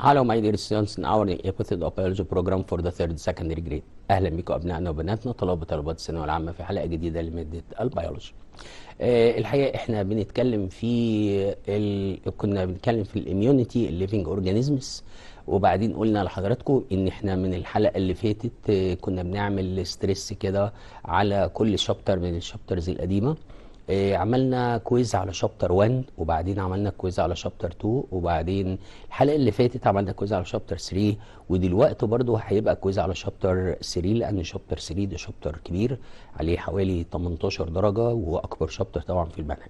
Hello my dear students in our episode of biology program for the third secondary grade. اهلا بكم ابنائنا وبناتنا طلاب وطالبات الثانويه العامه في حلقه جديده لماده البيولوجي. الحقيقه احنا بنتكلم كنا بنتكلم في الاميونيتي الليفنج اورجانيزمز، وبعدين قلنا لحضراتكم ان احنا من الحلقه اللي فاتت كنا بنعمل ستريس كده على كل شابتر من الشابترز القديمه. عملنا كويز على شابتر 1 وبعدين عملنا كويز على شابتر 2 وبعدين الحلقه اللي فاتت عملنا كويز على شابتر 3 ودلوقتي برضو هيبقى كويز على شابتر 3 لان شابتر 3 ده شابتر كبير عليه حوالي 18 درجه واكبر شابتر طبعا في المنهج.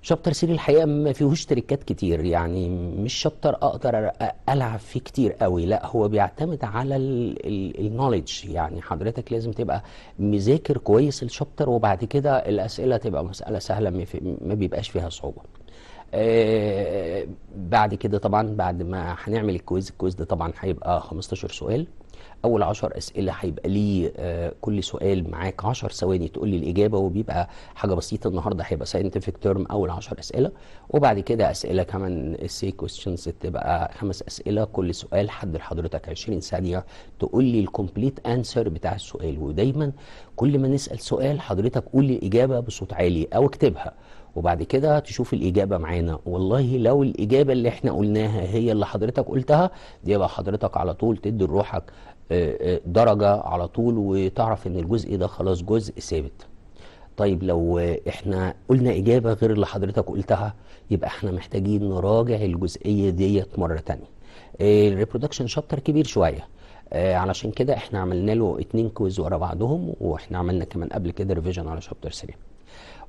شابتر 3 الحقيقه ما فيهوش تريكات كتير، يعني مش شابتر اقدر العب فيه كتير قوي، لا هو بيعتمد على النوليدج، يعني حضرتك لازم تبقى مذاكر كويس الشابتر وبعد كده الاسئله تبقى مساله سهله ما بيبقاش فيها صعوبه. بعد كده طبعا بعد ما هنعمل الكويز ده طبعا هيبقى 15 سؤال. اول 10 اسئله هيبقى ليه كل سؤال معاك 10 ثواني تقول لي الاجابه، وبيبقى حاجه بسيطه. النهارده هيبقى ساينتفك تيرم اول 10 اسئله، وبعد كده اسئله كمان سي كويستشنز تبقى 5 اسئله كل سؤال حد لحضرتك 20 ثانيه تقول لي الكومبليت انسر بتاع السؤال. ودايما كل ما نسال سؤال حضرتك قول لي الاجابه بصوت عالي او اكتبها وبعد كده تشوف الإجابة معانا. والله لو الإجابة اللي احنا قلناها هي اللي حضرتك قلتها دي يبقى حضرتك على طول تدي لروحك درجة على طول وتعرف ان الجزء ده خلاص جزء ثابت. طيب لو احنا قلنا إجابة غير اللي حضرتك قلتها يبقى احنا محتاجين نراجع الجزئية ديت مرة تانية. الريبرودكشن شابتر كبير شوية، علشان كده احنا عملنا له 2 كويز ورا بعضهم، واحنا عملنا كمان قبل كده ريفيجن على شابتر 3.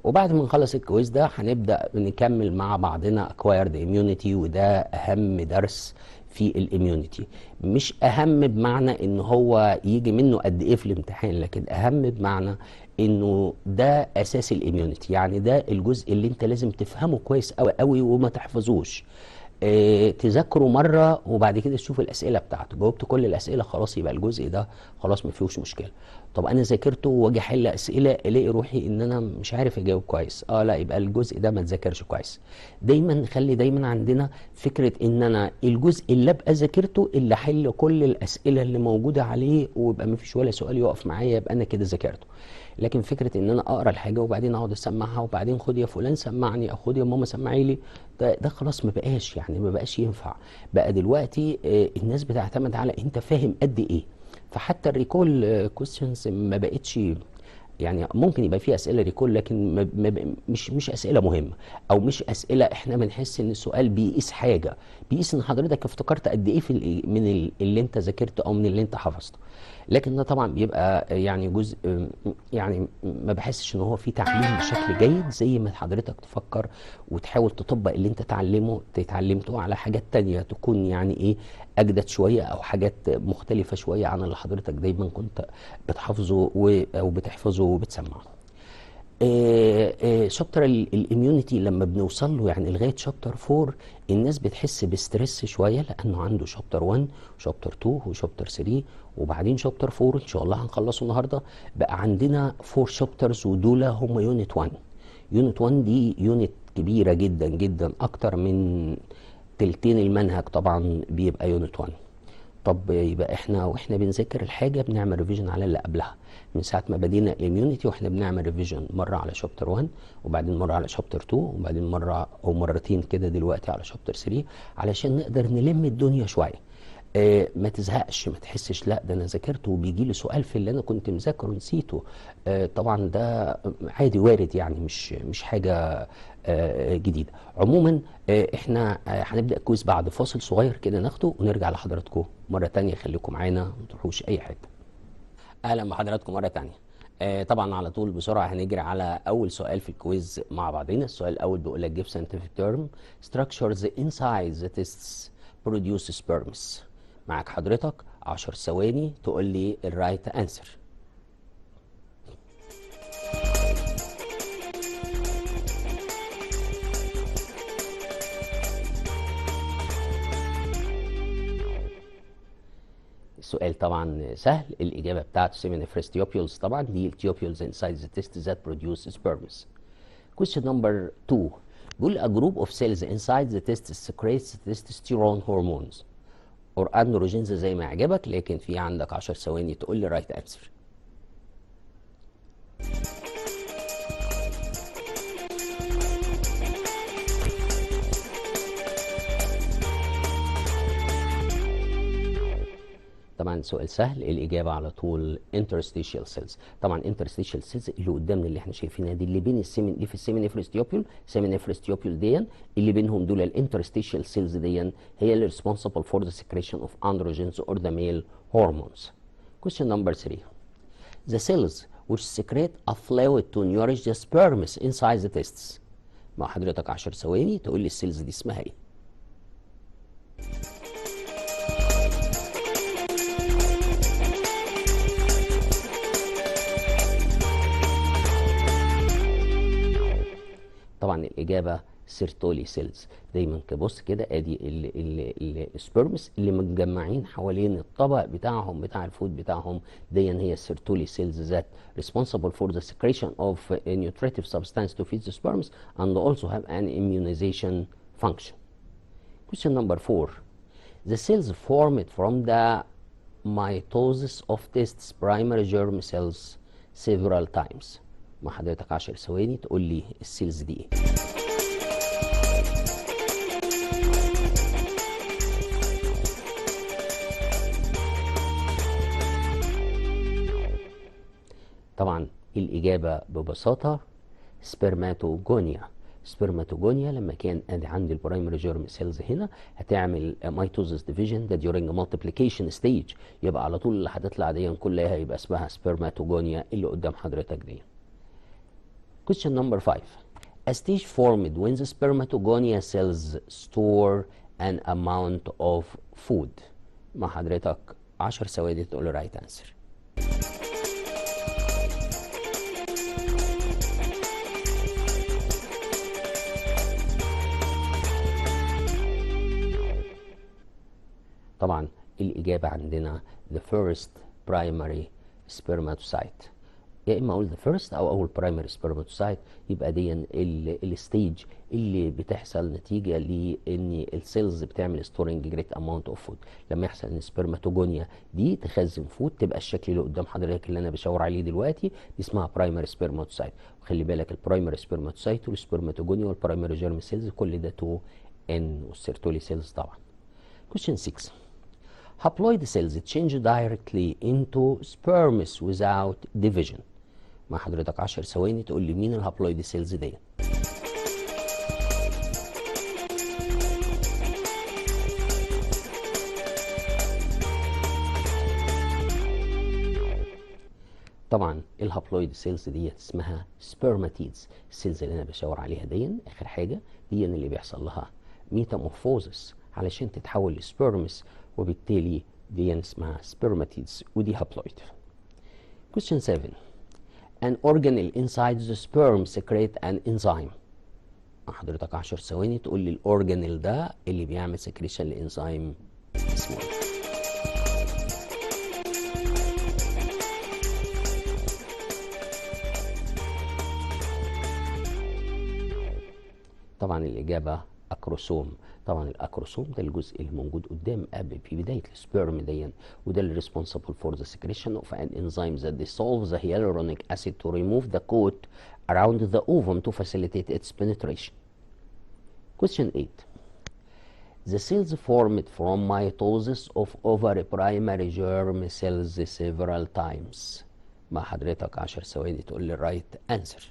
وبعد ما نخلص الكويز ده هنبدأ نكمل مع بعضنا acquired immunity، وده أهم درس في الاميونيتي. مش أهم بمعنى إن هو يجي منه قد إيه في الامتحان، لكن أهم بمعنى إنه ده أساس الاميونيتي، يعني ده الجزء اللي أنت لازم تفهمه كويس أوي أوي وما تحفظوش. تذاكره مرة وبعد كده تشوف الأسئلة بتاعته، جاوبت كل الأسئلة خلاص يبقى الجزء ده خلاص ما فيهوش مشكلة. طب أنا ذاكرته واجي أحل أسئلة ألاقي روحي إن أنا مش عارف أجاوب كويس، لا يبقى الجزء ده ما تذاكرش كويس. دايما نخلي دايما عندنا فكرة إن أنا الجزء اللي أبقى ذاكرته اللي أحل كل الأسئلة اللي موجودة عليه ويبقى ما فيش ولا سؤال يقف معايا يبقى أنا كده ذاكرته. لكن فكره ان انا اقرا الحاجه وبعدين اقعد اسمعها وبعدين خد يا فلان سمعني او خد يا ماما سمعي لي، ده خلاص ما بقاش ينفع. بقى دلوقتي الناس بتعتمد على انت فاهم قد ايه. فحتى الريكول كويستشنز ما بقتش، يعني ممكن يبقى فيه اسئله ريكول لكن مش اسئله مهمه، او مش اسئله احنا بنحس ان السؤال بيقيس حاجه، بيقيس ان حضرتك افتكرت قد ايه من اللي انت ذاكرته او من اللي انت حفظته. لكن ده طبعا بيبقى يعني جزء، يعني ما بحسش ان هو فيه تعليم بشكل جيد زي ما حضرتك تفكر وتحاول تطبق اللي انت اتعلمته على حاجات تانية تكون يعني ايه اجدد شويه او حاجات مختلفه شويه عن اللي حضرتك دايما كنت بتحافظه او بتحفظه وبتسمعه. شابتر الاميونيتي لما بنوصل له يعني لغايه شابتر 4 الناس بتحس بستريس شويه لانه عنده شابتر 1 وشابتر 2 وشابتر 3 وبعدين شابتر 4 ان شاء الله هنخلصه النهارده. بقى عندنا 4 شابترز ودول هم يونت 1. يونت 1 دي يونت كبيره جدا جدا، اكتر من تلتين المنهج طبعا بيبقى يونت 1. طب يبقى احنا بنذاكر الحاجه بنعمل ريفيجن على اللي قبلها من ساعه ما بدينا الاميونيتي، واحنا بنعمل ريفيجن مره على شابتر 1 وبعدين مره على شابتر 2 وبعدين مره او مرتين كده دلوقتي على شابتر 3 علشان نقدر نلم الدنيا شويه. ما تزهقش، ما تحسش لا ده انا ذاكرته وبيجي لي سؤال في اللي انا كنت مذاكره نسيته. طبعا ده عادي وارد، يعني مش حاجه جديده. عموما احنا هنبدا كويس بعد فاصل صغير كده ناخده ونرجع لحضراتكم مره تانية. خليكم معانا ما تروحوش اي حته. اهلا بحضراتكم مره تانية. طبعا على طول بسرعه هنجري على اول سؤال في الكويز مع بعضنا. السؤال الاول بيقول لك give scientific term structures inside the tests produce sperms. معاك حضرتك 10 ثواني تقول لي الرايت انسر. السؤال طبعا سهل، الإجابة بتاعته seminiferous tubules. طبعا دي tubules inside the test that produce sperms. Question number 2 بيقول a group of cells inside the test secretes testosterone hormones. اور اندروجينز زي ما يعجبك، لكن في عندك 10 ثواني تقول لي رايت انسر. طبعا سؤال سهل، الإجابة على طول interstitial cells. طبعا interstitial cells اللي قدامنا اللي احنا شايفينها دي اللي بين السيمن دي في السيمينيفرس تيوبيول، سيمينيفرس تيوبيول دي اللي بينهم دول الانترستيشال سيلز دي هي اللي responsible for the secretion of androgens or the male hormones. Question number 3. The cells which secrete a fluid to nourish the sperms inside the testes. مع حضرتك 10 ثواني تقول لي السيلز دي اسمها ايه؟ طبعا الإجابة سيرتولي سيلز. دايما كبص كده ادي السبرمز اللي متجمعين حوالين الطبق بتاعهم بتاع الفود بتاعهم، دي هي السيرتولي سيلز that responsible for the secretion of a nutritive substance to feed the sperms and also have an immunization function. Question number 4. The cells formed from the mitosis of testes primary germ cells several times. مع حضرتك 10 ثواني تقول لي السيلز دي ايه؟ طبعا الإجابة ببساطة سبرماتوجونيا. سبرماتوجونيا لما كان ادي عندي البرايمري جيرم سيلز هنا هتعمل ميتوزس ديفيجن ده during multiplication stage، يبقى على طول اللي هتطلع دي كلها يبقى اسمها سبرماتوجونيا اللي قدام حضرتك دي. Question number 5. A stage formed when the spermatogonia cells store an amount of food. مع حضرتك 10 ثواني تقول له right answer. طبعا الإجابة عندنا the first primary spermatocyte. يا اما اقول the first او اول برايمري سبرماتوسايت، يبقى دي الستيج اللي بتحصل نتيجه لان السيلز بتعمل ستورنج جريت اماونت اوف فود. لما يحصل ان السبرماتوجونيا دي تخزن فود تبقى الشكل اللي قدام حضرتك اللي انا بشاور عليه دلوقتي دي اسمها برايمري سبرماتوسايت. وخلي بالك البرايمري سبرماتوسايت والسبرماتوجونيا والبرايمري جيرم سيلز كل ده 2 ان والسيرتولي سيلز طبعا. Question 6. Haploid cells change directly into sperms without division. مع حضرتك 10 ثواني تقول لي مين الهابلويد سيلز دي؟ طبعا الهابلويد سيلز دي اسمها سبرماتيدز. السيلز اللي انا بشاور عليها دي اخر حاجه دي اللي بيحصل لها ميتامورفوزس علشان تتحول لسبرمز، وبالتالي دي اسمها سبرماتيدز ودي هابلويد. Question 7. An organelle inside the sperm secrete an enzyme. حضرتك 10 ثواني تقول لي الاورجانيل ده اللي بيعمل سكريشن لانزيم اسمه ايه؟ طبعا الإجابة أكروسوم. طبعا الأكروسوم ده الجزء اللي موجود قدام قبل في بداية السبيرم دي، وده اللي responsible for the secretion of an enzyme that dissolves the hyaluronic acid to remove the coat around the ovum to facilitate its penetration. Question 8. The cells formed from mitosis of ovary primary germ cells several times. مع حضرتك 10 ثواني تقول لي right answer.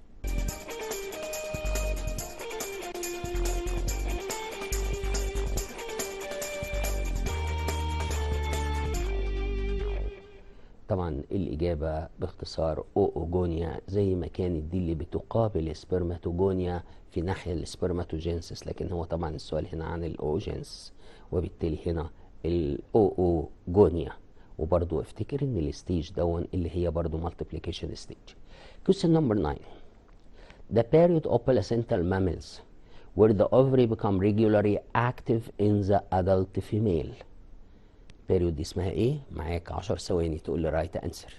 طبعا الإجابة باختصار أوجونيا، زي ما كانت دي اللي بتقابل السبرماتوجونيا في ناحية السبرماتوجينسيس، لكن هو طبعا السؤال هنا عن الأوجينس، وبالتالي هنا الأوجونيا. وبرضو افتكر ان الستيج دون اللي هي برضو multiplication stage. Question number 9. The period of placental mammals where the ovary become regularly active in the adult female. بيريود دي اسمها ايه؟ معاك 10 ثواني تقول لي رايت انسر.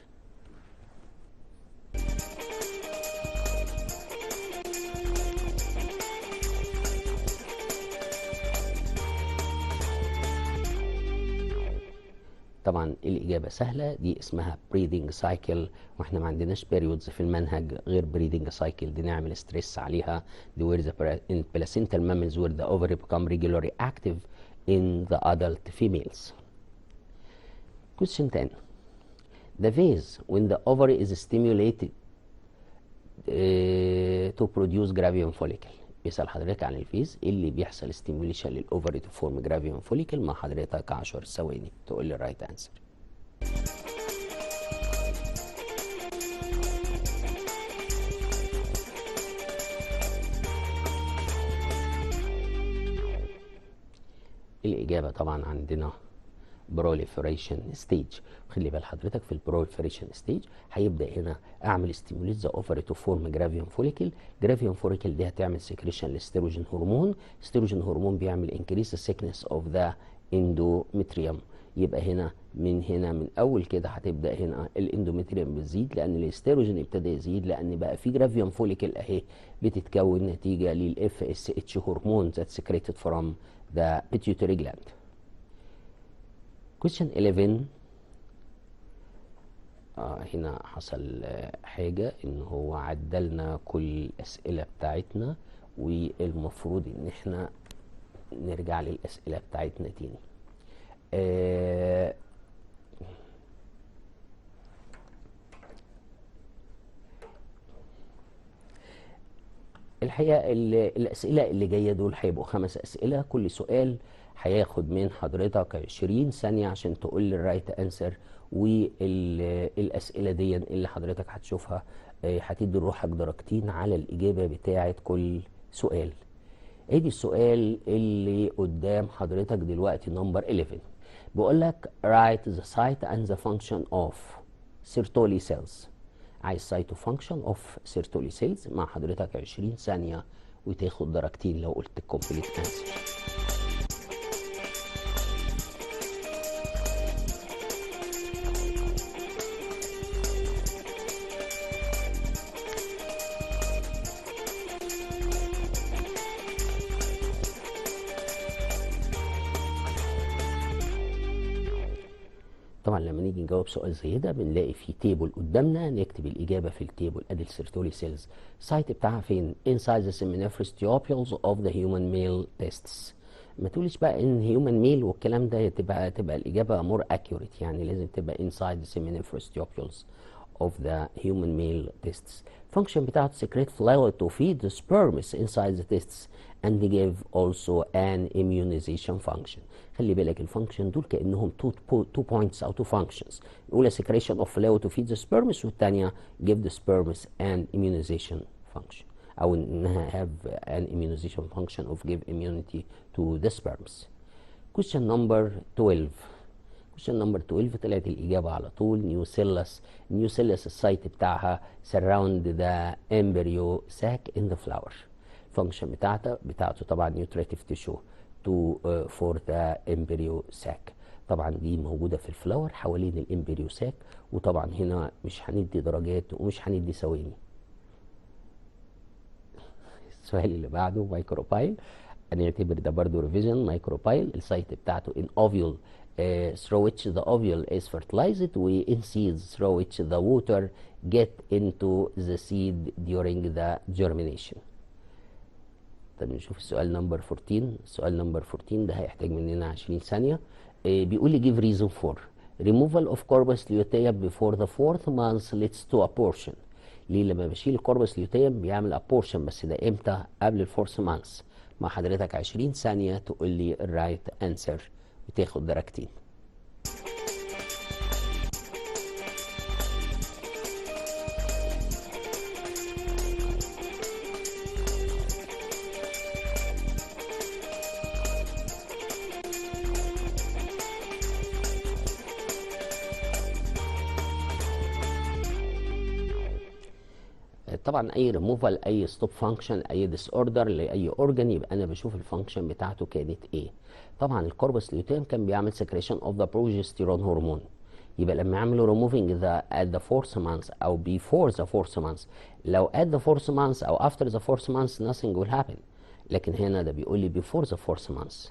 طبعا الإجابة سهلة، دي اسمها breathing cycle، واحنا ما عندناش periods في المنهج غير breathing cycle، دي نعمل ستريس عليها. دي where the placental mammals where the ovary become regularly active in the adult females. Question 10. The phase when the ovary is stimulated to produce gravium follicle. بيسأل حضرتك عن الفيز اللي بيحصل ستيموليشن للأوفري تو فورم جرافيوم فوليكل. مع حضرتك 10 ثواني تقول لي الرايت انسر. الإجابة طبعا عندنا proliferation stage. خلي بال حضرتك في البروليفريشن ستيج هيبدا هنا اعمل ستيموليت ذا اوفري تو فورم جرافيوم فوليكل. جرافيوم فوليكل دي هتعمل سكريشن للاستروجين هرمون. استروجين هرمون بيعمل انكريس السيكنس اوف ذا اندومتريوم. يبقى هنا من اول كده هتبدا هنا الاندومتريوم بتزيد لان الاستروجين ابتدى يزيد، لان بقى في جرافيوم فوليكل اهي بتتكون نتيجه للاف اس اتش هرمون ذات سكريتد فروم ذا بيتيوتري جلاند. Question 11. هنا حصل حاجة ان هو عدلنا كل الاسئلة بتاعتنا، والمفروض ان احنا نرجع للاسئلة بتاعتنا تاني. الحقيقة الاسئلة اللي جاية دول هيبقوا 5 اسئلة، كل سؤال هياخد من حضرتك 20 ثانية عشان تقول لي الرايت انسر. والاسئلة دي اللي حضرتك هتشوفها هتدي لروحك درجتين على الاجابة بتاعة كل سؤال. ادي السؤال اللي قدام حضرتك دلوقتي نمبر 11. بيقول لك write the site and the function of Sertoli cells. عايز site function of Sertoli cells. مع حضرتك 20 ثانية وتاخد درجتين لو قلت complete answer. طبعا لما نيجي نجاوب سؤال زي ده بنلاقي في تيبل قدامنا، نكتب الاجابه في التيبل. ادي السيرتولي سيلز، السايت بتاعها فين؟ inside the seminiferous tubules of the human male testes. ما تقولش بقى ان هيومن ميل والكلام ده، تبقى الاجابه مور اكيوريت، يعني لازم تبقى inside the seminiferous tubules of the human male testes. فانكشن بتاعته secrete fluid to feed the sperms inside the testes and give also an immunization function. خلي بالك الفانكشن دول كانهم two points او two functions. الاولى secretion of fluid to feed the sperms، والثانيه give the sperms an immunization function، او انها have an immunization function of give immunity to the sperms. question number 12. question number 12 طلعت الإجابة على طول نيوسيلس. نيوسيلس السايت بتاعها surround the embryo sac in the flower. الفانكشن بتاعته طبعا nutritive tissue to for the embryo sac. طبعا دي موجودة في الفلاور حوالين الامبريو ساك. وطبعا هنا مش هندي درجات ومش هندي ثواني. السؤال اللي بعده مايكروبايل، هنعتبر ده برضو ريفيجن. مايكروبايل السايت بتاعته in ovule through which the ovule is fertilized و in seeds through which the water get into the seed during the germination. طب نشوف السؤال نمبر 14. السؤال نمبر 14 ده هيحتاج مننا 20 ثانية. بيقول لي give reason for removal of corpus luteum before the 4th month leads to abortion. ليه لما بشيل الكوربس ليوتيم بيعمل ابورشن، بس ده امتى؟ قبل الفورث مانث. مع حضرتك 20 ثانية تقول لي الرايت انسر وتاخد درجتين. طبعا اي ريموفال، اي ستوب فانكشن، اي ديس اوردر لاي اورجان يبقى انا بشوف الفانكشن بتاعته كانت ايه. طبعا الكوربس ليوتيم كان بيعمل سكريشن اوف ذا بروجستيرون هرمون، يبقى لما يعملوا ريموفينج ذا ات ذا فورث مانث او بيفور ذا فورث مانث. لو ات ذا فورث مانث او افتر ذا فورث مانث nothing will happen، لكن هنا ده بيقول لي بيفور ذا فورث مانث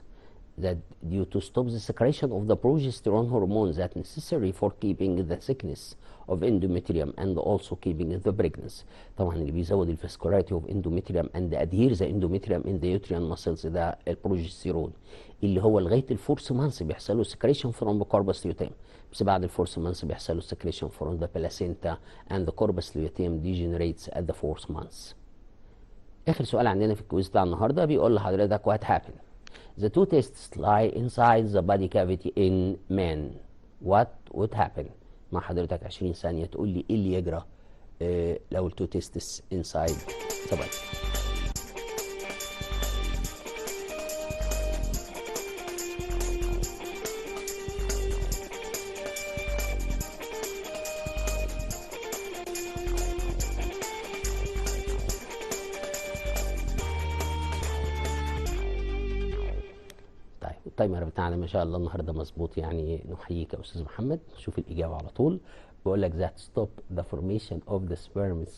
that due to stop the secretion of the progesterone hormone that necessary for keeping the thickness of endometrium and also keeping the pregnancy. طبعا اللي بيزود الفاسكولاريتي اوف endometrium and adhere the endometrium in the uterine muscles ده البروجستيرون اللي هو لغايه الفورس مانث بيحصل له secretion from the corpus luteum، بس بعد الفورس مانث بيحصل له secretion from the placenta and the corpus luteum degenerates at the fourth month. اخر سؤال عندنا في الكويز بتاع النهارده بيقول لحضرتك what happened the two tests lie inside the body cavity in men what would happen. مع حضرتك 20 ثانيه تقول لي ايه اللي يجرى لو التو تيستس inside the body. التايمر بتاعنا ما شاء الله النهارده مظبوط، يعني نحييك يا استاذ محمد. نشوف الاجابه على طول. بيقول لك that stop the formation of the sperms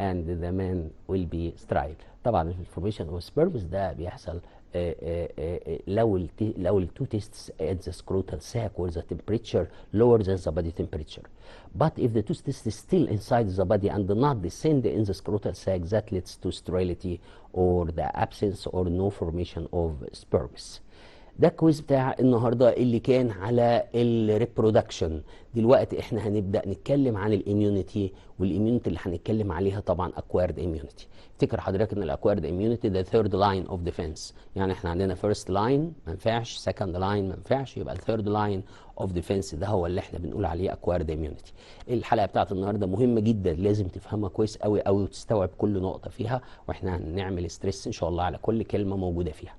and the man will be sterile. طبعا الفورميشن اوف sperms ده بيحصل لو التو تيستس at the scrotal sac where the temperature lower than the body temperature. But if the two tests still inside the body and not descend in the scrotal sac, that leads to sterility or the absence or no formation of sperms. ده الكويز بتاع النهارده اللي كان على الريبرودكشن. دلوقتي احنا هنبدا نتكلم عن الاميونيتي، والاميونيتي اللي هنتكلم عليها طبعا اكوارد اميونيتي. افتكر حضرتك ان الاكوارد اميونيتي ده ثيرد لاين اوف ديفense، يعني احنا عندنا فيرست لاين ما ينفعش، سكند لاين ما ينفعش، يبقى الثيرد لاين اوف ديفense ده هو اللي احنا بنقول عليه اكوارد اميونيتي. الحلقه بتاعت النهارده مهمه جدا، لازم تفهمها كويس قوي قوي وتستوعب كل نقطه فيها، واحنا هنعمل ستريس ان شاء الله على كل كلمه موجوده فيها.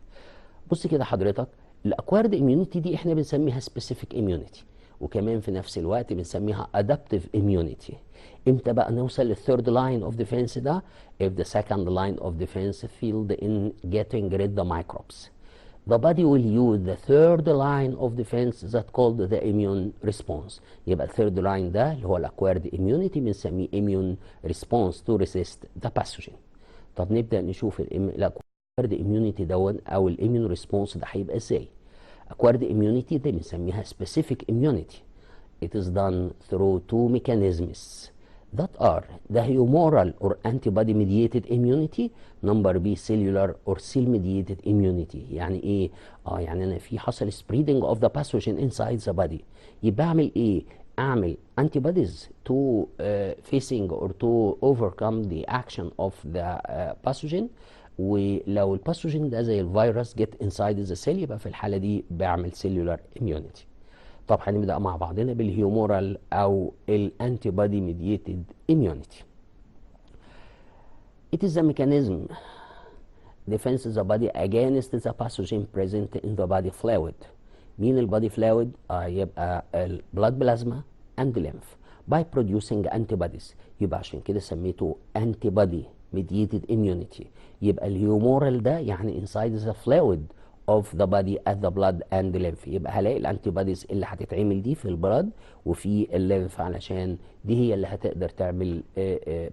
بص كده حضرتك، الاكوارد اميونيتي دي احنا بنسميها سبيسيفيك اميونيتي، وكمان في نفس الوقت بنسميها ادابتيف اميونيتي. امتى بقى نوصل للثيرد لاين اوف ديفense ده؟ if the second line of defense failed in getting rid the microbes. The body will use the third line of defense that called the immune response. يبقى الثيرد لاين ده اللي هو الاكوارد اميونيتي بنسميه immune response to resist the pathogen. طب نبدا نشوف الاكوارد اميونيتي دون او الاميون ريسبونس ده هيبقى ازاي. اكوارد اميونيتي ده بنسميها سبيسيفيك اميونيتي. It is done through two mechanisms that are the humoral or antibody mediated immunity, number B cellular or cell mediated immunity. يعني ايه؟ يعني انا في حصل spreading of the pathogen inside the body، يبقى اعمل ايه؟ اعمل antibodies to facing or to overcome the action of the pathogen. ولو الباثوجين ده زي الفيروس جيت انسايد ذا سيل، يبقى في الحاله دي بعمل سيلولار اميونيتي. طب هنبدا مع بعضنا بالهيومورال او الانتي بودي ميدييتد اميونيتي. It is a mechanism defends the body against the pathogen present in the body fluid. مين البادي فلويد؟ يبقى البلاد بلازما and lymph by producing antibodies. يبقى عشان كده سميته antibody mediated immunity. يبقى الهيومورال ده يعني inside the fluid of the body at the blood and the lymph. يبقى هلاقي الانتيبوديز اللي هتتعمل دي في البلاد وفي الليمف، علشان دي هي اللي هتقدر تعمل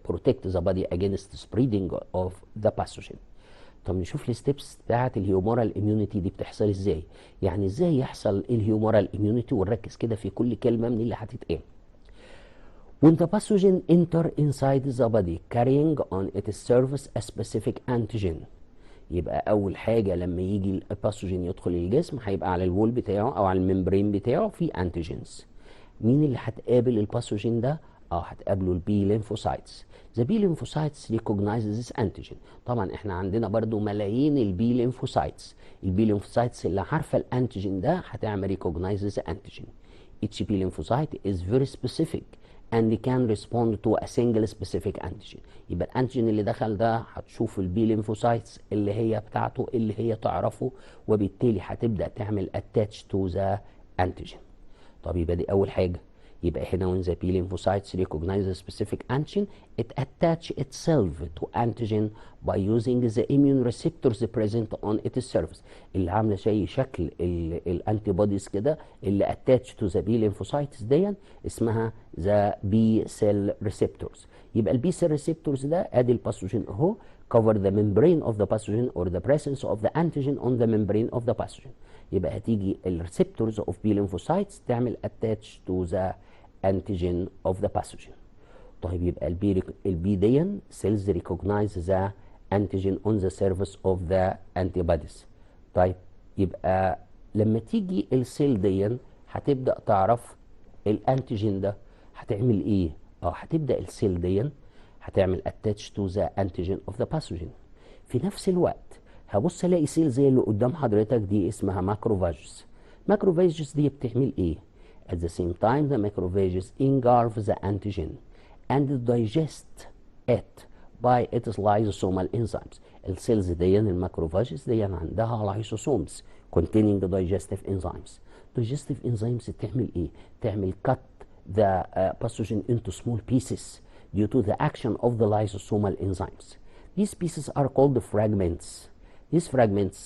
protect the body against spreading of the pathogen. طب نشوف الستبس بتاعت الهيومورال اميونيتي دي بتحصل ازاي. يعني ازاي يحصل الهيومورال اميونيتي، ونركز كده في كل كلمه من اللي هتتقال. When the pathogen enter inside the body carrying on its surface a specific antigen. يبقى أول حاجة لما يجي الباثوجين يدخل الجسم هيبقى على الوول بتاعه أو على الممبرين بتاعه في انتيجينز. مين اللي هتقابل الباثوجين ده؟ هتقابله البي ليمفوسايتس. The B lymphocytes recognizes this antigen. طبعا احنا عندنا برضو ملايين البي ليمفوسايتس. البي ليمفوسايتس اللي عارفة الانتيجين ده هتعمل recognize this antigen. Each B lymphocyte is very specific and can respond to a single specific antigen. يبقى الانتيجين اللي دخل ده هتشوف البي ليمفوسايتس اللي هي بتاعته اللي هي تعرفه، وبالتالي هتبدأ تعمل attach to the antigen. طب يبقى دي أول حاجة. يبقى هنا when the B lymphocytes recognize a specific antigen, it attach itself to antigen by using the immune receptors present on its surface، اللي عامله زي شكل الانتي بوديز كده اللي attached to the B lymphocytes دي اسمها the B cell receptors. يبقى البي سيل ريسبتورز ده ادي الباثوجين اهو cover the membrane of the pathogen or the presence of the antigen on the membrane of the pathogen. يبقى هتيجي الريسبتورز of B lymphocytes تعمل attach to the antigen of the pathogen. طيب يبقى البي دي cells recognize the antigen on the surface of the antibodies. طيب يبقى لما تيجي السيل دي هتبدأ تعرف الانتيجين ده هتعمل ايه؟ هتبدأ السيل دي هتعمل attach to the antigen of the pathogen. في نفس الوقت هبص الاقي سيل زي اللي قدام حضرتك دي اسمها ماكروفاجز. ماكروفاجز دي بتعمل ايه؟ At the same time the macrophages engulf the antigen and digest it by its lysosomal enzymes. السيلز دي الماكروفاجز دي عندها lysosomes containing the digestive enzymes. digestive enzymes تعمل ايه؟ تعمل cut the pathogen into small pieces due to the action of the lysosomal enzymes. These pieces are called fragments. These fragments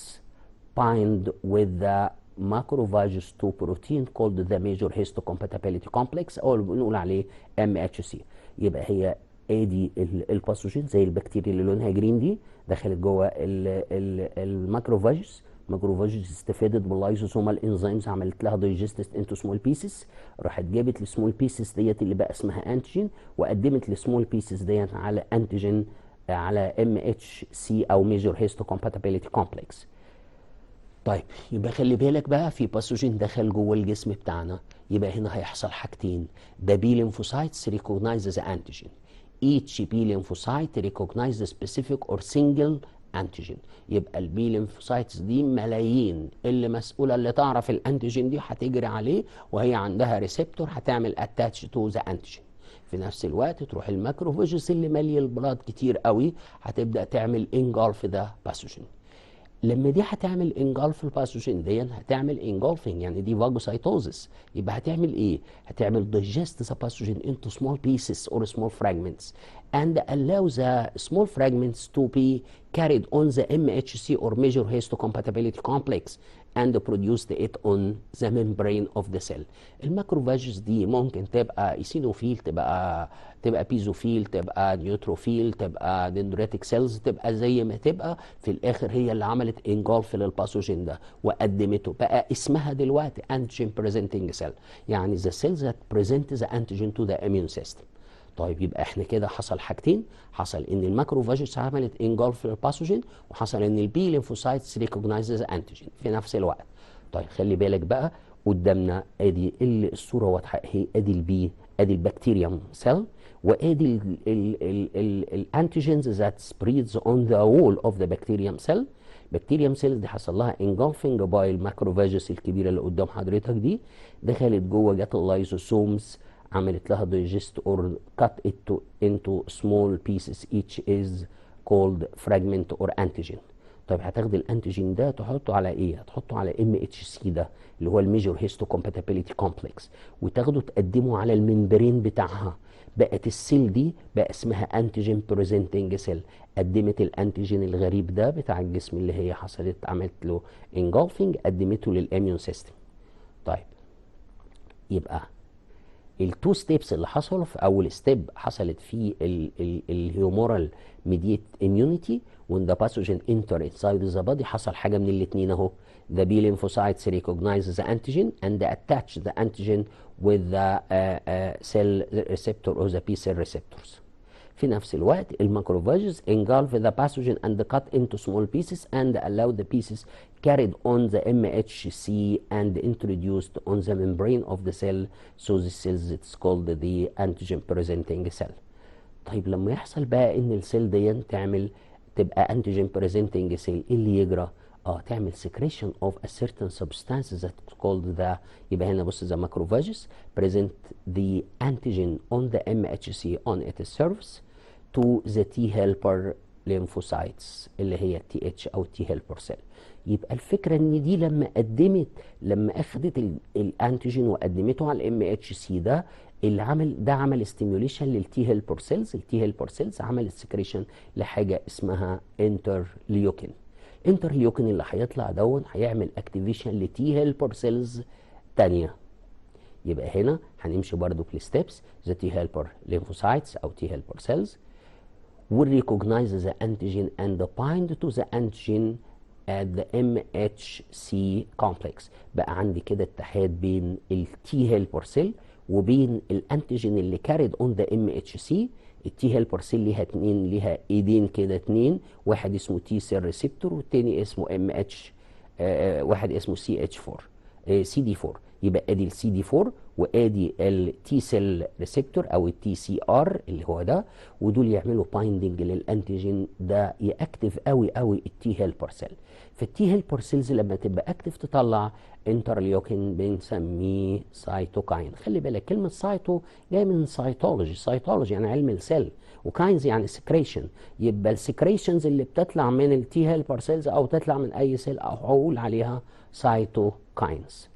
bind with the macrophages to protein called the major histocompatibility complex او اللي بنقول عليه MHC. يبقى هي ادي الباثوجين زي البكتيريا اللي لونها جرين دي دخلت جوه الماكروفاجز. الماكروفاجز استفادت باللايزوسومال انزيمز عملت لها دايجستد انتو سمول بيسز، راحت جابت السمول بيسز ديت اللي بقى اسمها انتيجين وقدمت السمول بيسز ديت على انتيجين على MHC او ميجور هيستوكومباتيبيليتي كومبلكس. طيب يبقى خلي بالك بقى في باثوجين دخل جوه الجسم بتاعنا، يبقى هنا هيحصل حاجتين. The B lymphocytes recognize the antigen. Each B lymphocyte recognize the specific or single antigen. يبقى البي ليمفوسايتس دي ملايين اللي مسؤوله اللي تعرف الانتيجين دي هتجري عليه وهي عندها ريسبتور هتعمل اتاتش تو ذا انتيجين. في نفس الوقت تروح الماكروفاجز اللي ماليه البلاد كتير قوي هتبدا تعمل انجلف ذا باثوجين. لما دي هتعمل انجلف الباثوجين دي هتعمل انجلفنج يعني دي فاجوسايتوزس. يبقى هتعمل ايه؟ هتعمل digest the pathogen into small pieces or small fragments and allow the small fragments to be carried on the MHC or major histocompatibility complex and produced it on the membrane of the cell. الماكروفاجز دي ممكن تبقى ايسينوفيل، تبقى بيزوفيل، تبقى نيوتروفيل، تبقى دندريتك سيلز، تبقى زي ما تبقى في الاخر هي اللي عملت انجلف للباثوجين ده وقدمته. بقى اسمها دلوقتي antigen presenting cell، يعني the cells that present the antigen to the immune system. طيب يبقى احنا كده حصل حاجتين، حصل ان الماكروفاجز عملت انجلف للباثوجين وحصل ان البي ليمفوسايتس ريكوجنايزز انتيجين في نفس الوقت. طيب خلي بالك بقى قدامنا ادي الصوره واضحه اهي، ادي البي ادي البكتيريوم سيل وادي الانتيجينز ذات سبريدز اون ذا وول اوف ذا بكتيريوم سيل. بكتيريوم سيلز دي حصل لها انجلفنج باي الماكروفاجز الكبيره اللي قدام حضرتك دي، دخلت جوه جت اللايزوسومز عملت لها digest or cut it into small pieces each is called fragment or antigen. طيب هتاخد الانتيجين ده تحطه على ايه؟ هتحطه على MHC ده اللي هو الميجور هيستوكومباتيبيليتي كومبلكس وتاخده تقدمه على الممبرين بتاعها. بقت السيل دي بقى اسمها انتيجين بريزنتنج سيل، قدمت الانتيجين الغريب ده بتاع الجسم اللي هي حصلت عملت له انجلفنج قدمته للاميون سيستم. طيب يبقى التو ستيبس اللي حصلوا في اول ستيب حصلت في الهيومورال ميديت اميونيتي when the pathogen enter inside the body حصل حاجه من الاثنين اهو. the B lymphocytes recognize the antigen and attach the antigen with the cell receptor or the B cell receptors. في نفس الوقت الماكروفاجز engulf the pathogen and cut into small pieces and allow the pieces carried on the MHC and introduced on the membrane of the cell, so the cells it's called the antigen presenting cell. طيب لما يحصل بقى ان السيل دي تبقى antigen presenting cell ايه اللي يجرى؟ تعمل secretion of a certain substance that's called the يبقى هنا بص the macrophages present the antigen on the MHC on its surface to the T helper lymphocytes اللي هي TH او T helper cell. يبقى الفكره ان دي لما اخدت الانتيجين وقدمته على الMHC ده اللي عمل ده عمل ستيميوليشن للتي هيلبر سيلز. التي هيلبر سيلز عملت سكريشن لحاجه اسمها انترليوكين. انترليوكين اللي هيطلع دون هيعمل اكتيفيشن لتي هيلبر سيلز تانيه. يبقى هنا هنمشي برضو في الستبس. ذا تي هيلبر ليمفوسايتس او تي هيلبر سيلز will recognize the antigen and bind to the antigen at the MHC complex. بقى عندي كده اتحاد بين التي هيلبر سيل وبين الانتيجين اللي كاريد اون ذا MHC. التي هيلبر سيل ليها اتنين، ليها ايدين كده اتنين، واحد اسمه تي سيل ريسبتور والتاني اسمه واحد اسمه سي دي 4. يبقى ادي السي دي 4 وادي التي سيل ريسبتور او التي سي ار اللي هو ده، ودول يعملوا بايندنج للانتيجين ده ياكتف قوي قوي التي هيلبر سيل. فالتي هيلبر سيلز لما تبقى اكتف تطلع انترليوكين بنسميه سايتوكاين. خلي بالك كلمه سايتو جايه من سايتولوجي، سايتولوجي يعني علم السيل، وكاينز يعني سكريشن. يبقى السكريشنز اللي بتطلع من التي هيلبر سيلز او تطلع من اي سيل او هقول عليها سايتوكاينز.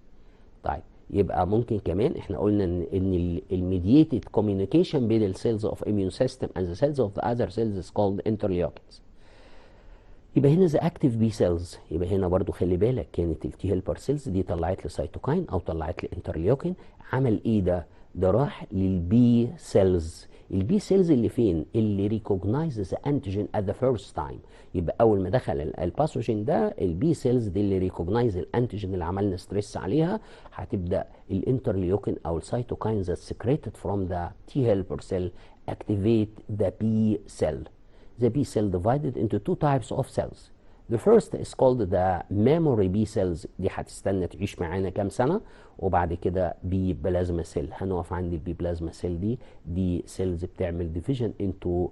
طيب يبقى ممكن كمان احنا قلنا ان الميدييتد كوميونيكيشن بين السيلز اوف اميون سيستم and the cells of the other cells is called interleukins. يبقى هنا ذا اكتيف بي سيلز، يبقى هنا برضو خلي بالك كانت التي هيلبر سيلز دي طلعت لي سيتوكاين او طلعت لي انترليوكين. عمل ايه ده؟ ده راح للبي سيلز. البي سيلز اللي فين؟ اللي ريكوجنايزز انتيجين ات ذا فيرست تايم. يبقى اول ما دخل الباثوجين ده البي سيلز دي اللي ريكوجنايز الانتيجين اللي عملنا ستريس عليها، هتبدا الانترليوكين او السيتوكاينز سكريتد فروم ذا تي هيلبر سيل اكتيفيت ذا بي سيل. The B cell divided into two types of cells. The first is called the memory B cells. دي هتستنى تعيش معانا كام سنة، وبعد كده بي بلازما سيل. هنقف عند البي بلازما سيل دي cells بتعمل division into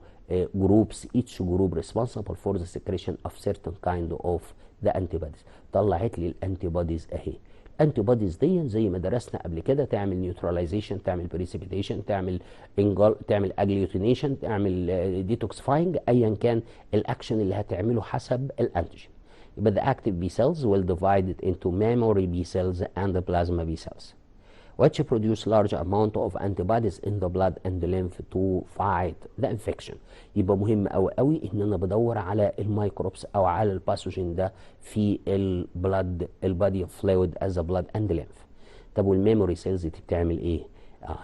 groups. Each group responsible for the secretion of certain kind of the antibodies. طلعت لي الانتيبوديز اهي. انتي بوديز دي زي ما درسنا قبل كده تعمل نيوتراليزيشن، تعمل بريسيبيتيشن، تعمل تعمل اجليوتينيشن، تعمل ديتوكسفاينج، ايا كان الاكشن اللي هتعمله حسب الانتيجين. يبقى the active B cells will divide it into memory B cells and the plasma B cells which produce large amount of antibodies in the blood and the lymph to fight the infection. يبقى مهم قوي قوي ان انا بدور على الميكروبس او على الباثوجين ده في البلد البادي فلويد as a blood and lymph. طب والميموري سيلز دي بتعمل ايه؟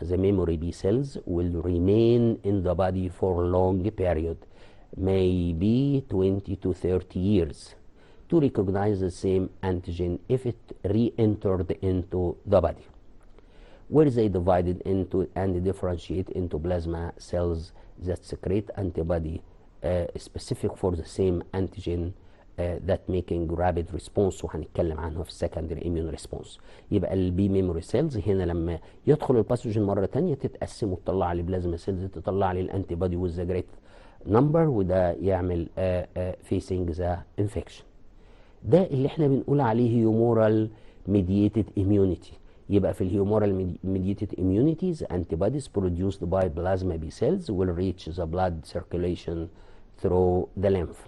the memory B cells will remain in the body for long period, maybe 20 to 30 years, to recognize the same antigen if it re-entered into the body, where they divided into and differentiate into plasma cells that secrete antibody specific for the same antigen that making rapid response، وهنتكلم عنها في السكندري immune response. يبقى البي ميموري سيلز هنا لما يدخل الباثوجين مره ثانيه تتقسم وتطلع لي بلازما سيلز تطلع لي الانتيبودي with the great number، وده يعمل facing the infection. ده اللي احنا بنقول عليه humoral mediated immunity. يبقى في الهيومورال mediated immunity the antibodies produced by plasma B cells will reach the blood circulation through the lymph,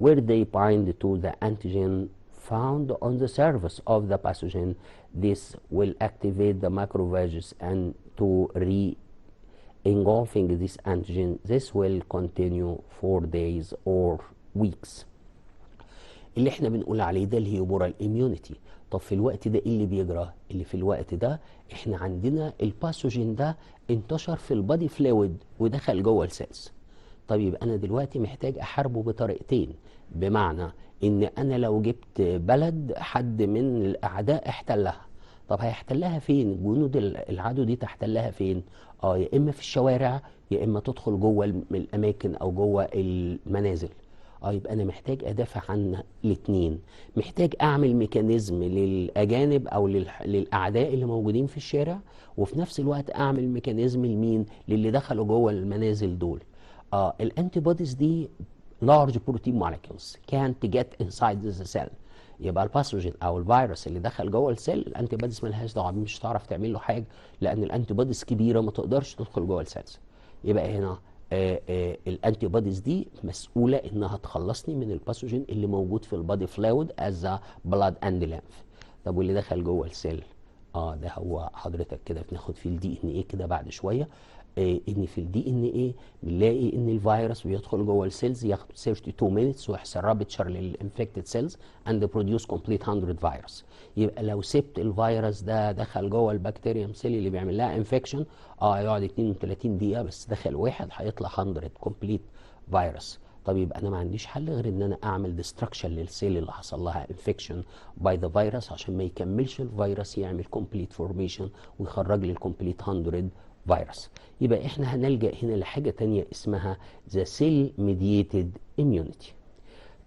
where they bind to the antigen found on the surface of the pathogen. This will activate the macrophages and to engulfing this antigen. This will continue for days or weeks. اللي احنا بنقول عليه ده الهيومورال immunity. طب في الوقت ده ايه اللي بيجرى؟ اللي في الوقت ده احنا عندنا الباثوجين ده انتشر في البادي فلويد ودخل جوه السيلز. طب يبقى انا دلوقتي محتاج احاربه بطريقتين، بمعنى ان انا لو جبت بلد حد من الاعداء احتلها، طب هيحتلها فين؟ جنود العدو دي تحتلها فين؟ يا اما في الشوارع يا اما تدخل جوه الاماكن او جوه المنازل. يبقى انا محتاج ادافع عن الاثنين. محتاج اعمل ميكانيزم للاجانب او للاعداء اللي موجودين في الشارع، وفي نفس الوقت اعمل ميكانيزم لمين؟ للي دخلوا جوه المنازل دول. الانتي بوديز دي large protein molecules can't get inside the cell. يبقى الباثوجين او الفيروس اللي دخل جوه السيل الانتي بوديز مالهاش دعوه، مش هتعرف تعمل له حاجه لان الانتي بوديز كبيره ما تقدرش تدخل جوه السيلز. يبقى هنا الانتي بوديز دي مسؤوله انها تخلصني من الباثوجين اللي موجود في البادي فلويد از بلاد اند ليمف. طب واللي دخل جوه السيل ده هو حضرتك كده بناخد في الدي ان ايه كده بعد شويه. ان في الدي ان ايه بنلاقي ان الفيروس بيدخل جوه السيلز، ياخد 32 minutes ويحصل رابتشر للانفكتد سيلز اند بروديوس كومبليت 100 فيروس. يبقى لو سبت الفيروس ده دخل جوه البكتيريوم سيل اللي بيعمل لها انفكشن، يقعد 32 دقيقه بس، دخل واحد هيطلع 100 كومبليت فيروس. طب يبقى انا ما عنديش حل غير ان انا اعمل ديستركشن للسيل اللي حصل لها انفكشن باي ذا فيروس عشان ما يكملش الفيروس يعمل كومبليت فورميشن ويخرج لي الكومبليت 100 فيروس. يبقى احنا هنلجأ هنا لحاجة تانية اسمها ذا سيل ميدييتد اميونيتي.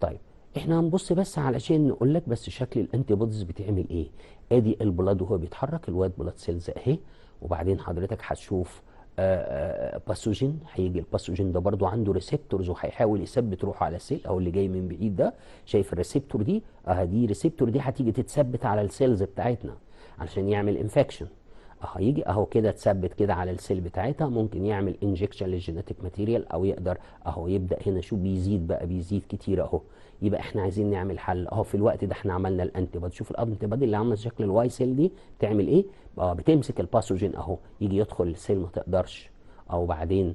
طيب احنا هنبص بس علشان نقول لك بس شكل الانتي بوديز بتعمل ايه. ادي البلاد وهو بيتحرك، الوايت بلاد سيلز اهي، وبعدين حضرتك هتشوف باثوجين. هيجي الباثوجين ده برضو عنده ريسبتورز وهيحاول يثبت روحه على السيل، او اللي جاي من بعيد ده شايف الريسبتور دي، دي ريسبتور دي هتيجي تتثبت على السيلز بتاعتنا علشان يعمل انفكشن. هيجي اهو كده تثبت كده على السيل بتاعتها، ممكن يعمل انجكشن للجينيتك ماتيريال، او يقدر اهو يبدا هنا شو بيزيد بقى، بيزيد كتير اهو. يبقى احنا عايزين نعمل حل اهو. في الوقت ده احنا عملنا الانتي بودي. شوف الانتي بودي اللي عامله شكل الواي سيل دي تعمل ايه؟ بتمسك الباثوجين اهو، يجي يدخل السيل ما تقدرش. او بعدين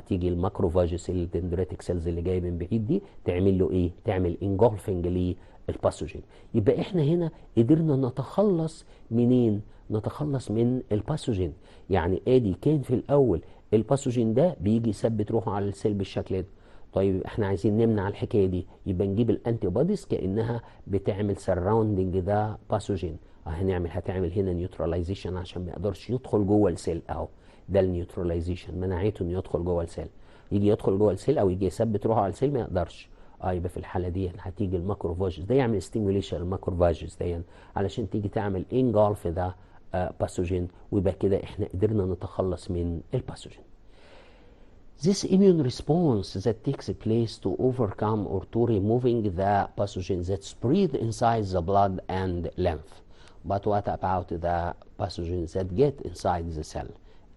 تيجي الماكروفاجس الدندريتك سيلز اللي جايه من بعيد دي تعمل له ايه؟ تعمل انجولفنج للباثوجين. يبقى احنا هنا قدرنا نتخلص منين؟ نتخلص من الباثوجين. يعني ادي كان في الاول الباثوجين ده بيجي يثبت روحه على السيل بالشكل ده. طيب احنا عايزين نمنع الحكايه دي، يبقى نجيب الانتي بوديز كانها بتعمل سراوندنج ده باثوجين. هتعمل هنا نيوتراليزيشن عشان ما يقدرش يدخل جوه السيل اهو. ده النيوتراليزيشن، منعته انه يدخل جوه السيل. يجي يدخل جوه السيل او يجي يثبت روحه على السيل ما يقدرش. يبقى في الحاله دي هتيجي الماكروفاجز ده يعمل ستيموليشن الماكروفاجز دي علشان تيجي تعمل انجولف ده باثوجين، ويبقى كده احنا قدرنا نتخلص من الباثوجين. This immune response that takes place to overcome or to removing the pathogen that spread inside the blood and lymph. But what about the pathogens that get inside the cell,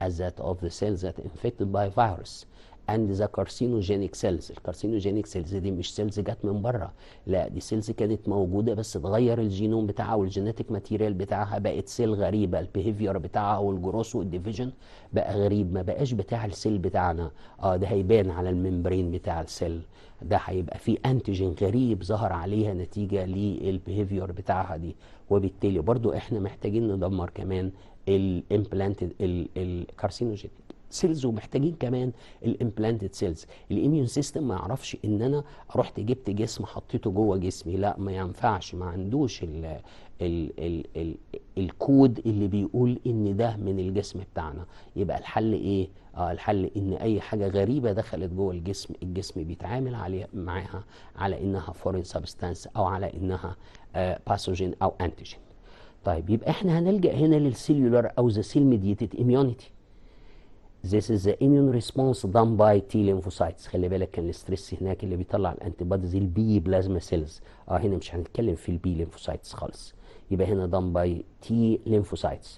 as that of the cells that infected by virus and the carcinogenic cells. الكارسينوجينيك سيلز دي مش سيلز جت من بره، لا دي سيلز كانت موجوده بس اتغير الجينوم بتاعها والجينيتك ماتيريال بتاعها، بقت سيل غريبه، البيهيفير بتاعها والجروس والديفيجن بقى غريب، ما بقاش بتاع السيل بتاعنا. ده هيبان على الممبرين بتاع السيل، ده هيبقى فيه انتيجين غريب ظهر عليها نتيجه للبيهيفير بتاعها دي. وبالتالي برضو احنا محتاجين ندمر كمان الامبلانتد الكارسينوجينيك سيلز، ومحتاجين كمان الامبلانتد سيلز. الاميون سيستم ما يعرفش ان انا رحت جبت جسم حطيته جوه جسمي، لا ما ينفعش، ما عندوش ال الكود اللي بيقول ان ده من الجسم بتاعنا. يبقى الحل ايه؟ الحل ان اي حاجه غريبه دخلت جوه الجسم، الجسم بيتعامل عليها معاها على انها فورين سبستانس او على انها باثوجين او انتيجين. طيب يبقى احنا هنلجأ هنا للسيلولار او ذا سيل ميديتد اميونيتي. This is the immune response done by T lymphocytes. خلي بالك كان الاستريس هناك اللي بيطلع الانتي بوديز البي بلازما سيلز، هنا مش هنتكلم في البي lymphocytes خالص. يبقى هنا done by T lymphocytes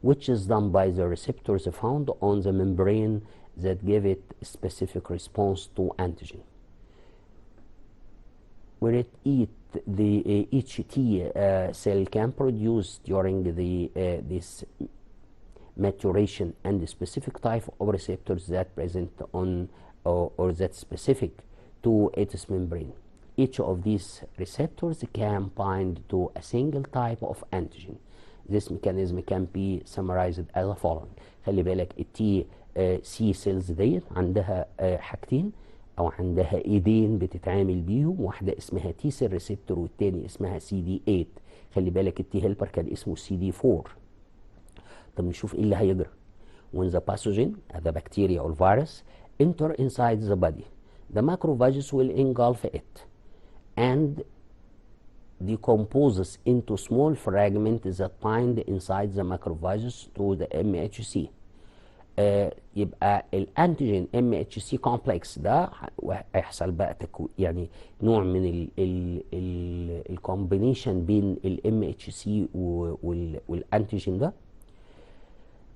which is done by the receptors found on the membrane that give it specific response to antigen. Where it each T cell can produce during this maturation and the specific type of receptors that present on or that specific to its membrane. Each of these receptors can bind to a single type of antigen. This mechanism can be summarized as the following. خلي بالك التي سي سيلز ديت عندها حاجتين او عندها ايدين بتتعامل بيهم، واحده اسمها تي سيل ريسبتور والتاني اسمها سي دي 8. خلي بالك التي هيلبر كان اسمه سي دي 4. طب نشوف ايه اللي هيجرى. When the pathogen, the bacteria or virus, enter inside the body, the macrophages will engulf it and decomposes into small fragments that bind inside the macrophages to the MHC. يبقى الانتيجين MHC كومبلكس ده هيحصل بقى يعني نوع من الكومبينيشن بين MHC والانتيجين ده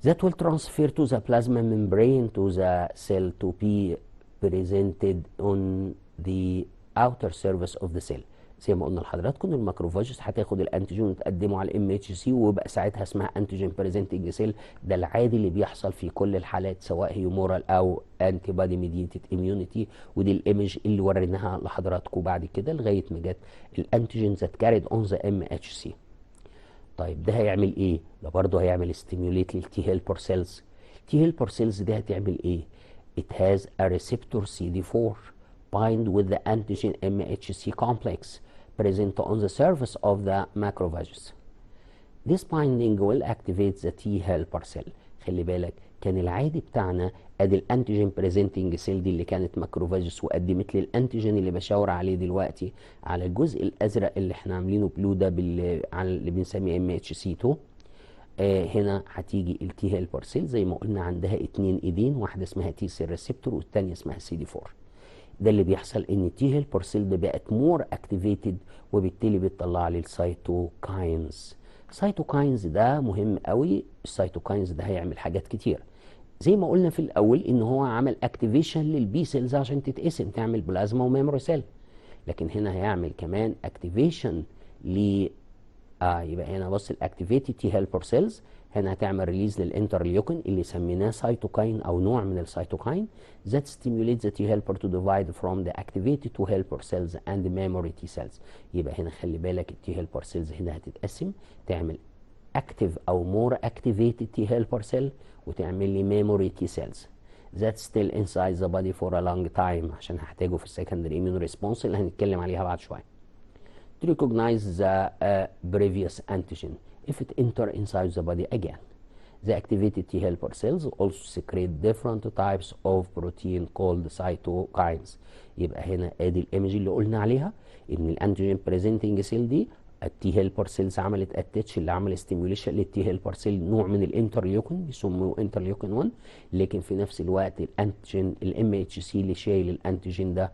that will transfer to the plasma membrane to the cell to be presented on the outer surface of the cell. زي ما قلنا لحضراتكم الماكروفاجز هتاخد الانتيجين وتقدمه على الام اتش سي، ويبقى ساعتها اسمها انتيجين بريزنتنج سيل. ده العادي اللي بيحصل في كل الحالات سواء هيومورال او انتي بادي ميديتد اميونيتي. ودي الايمج اللي وريناها لحضراتكم بعد كده لغايه ما جت الانتيجين ذات كاريد اون ذا ام اتش سي. طيب ده هيعمل ايه؟ ده برضه هيعمل ستيميوليت للتي هيلبر سيلز. التي هيلبر سيلز دي هتعمل ايه؟ It has a receptor CD4 bind with the antigen MHC complex present on the surface of the macrophages. This binding will activate the T helper cell. خلي بالك كان العادي بتاعنا ادي الانتيجين بريزنتنج سيل دي اللي كانت ماكروفاجس وقدمت لي الانتيجين اللي بشاور عليه دلوقتي على الجزء الازرق اللي احنا عاملينه بلو ده على اللي بنسميه MHC2. هنا هتيجي التي هيلبر سيل زي ما قلنا عندها 2 ايدين، واحده اسمها تي سيل ريسبتور والثانيه اسمها سي دي 4. ده اللي بيحصل ان التي هيلبر سيل ده بقت مور اكتيفيتد وبالتالي بتطلع لي السيتوكاينز. السيتوكاينز ده مهم قوي. السيتوكاينز ده هيعمل حاجات كتير زي ما قلنا في الاول ان هو عمل اكتيفيشن للبي سيلز عشان تتقسم تعمل بلازما وميموري سيل، لكن هنا هيعمل كمان اكتيفيشن ل يبقى هنا بص الاكتيفيتد تي هيلبر سيلز هنا هتعمل ريليز للانترليوكين اللي سميناه سيتوكاين او نوع من السيتوكاين that stimulates the T helper to divide from the activated T helper cells and memory T cells. يبقى هنا خلي بالك التي هيلبر سيلز هنا هتتقسم تعمل active او more activated T helper cell وتعمل لي memory T cells that still inside the body for a long time عشان هحتاجه في السكندري immune response اللي هنتكلم عليها بعد شويه. To recognize the previous antigen if it enter inside the body again. The activated T helper cells also secrete different types of protein called cytokines. يبقى هنا ادي الايمج اللي قلنا عليها ان الانتيجين بريزنتنج سيل دي التي هيلبر سيلز عملت اتاتش اللي عمل ستيميوليشن للتي هيلبر سيل نوع من الانترليوكين بيسموه انترليوكين 1، لكن في نفس الوقت الانتيجين الام اتش سي اللي شايل الانتيجين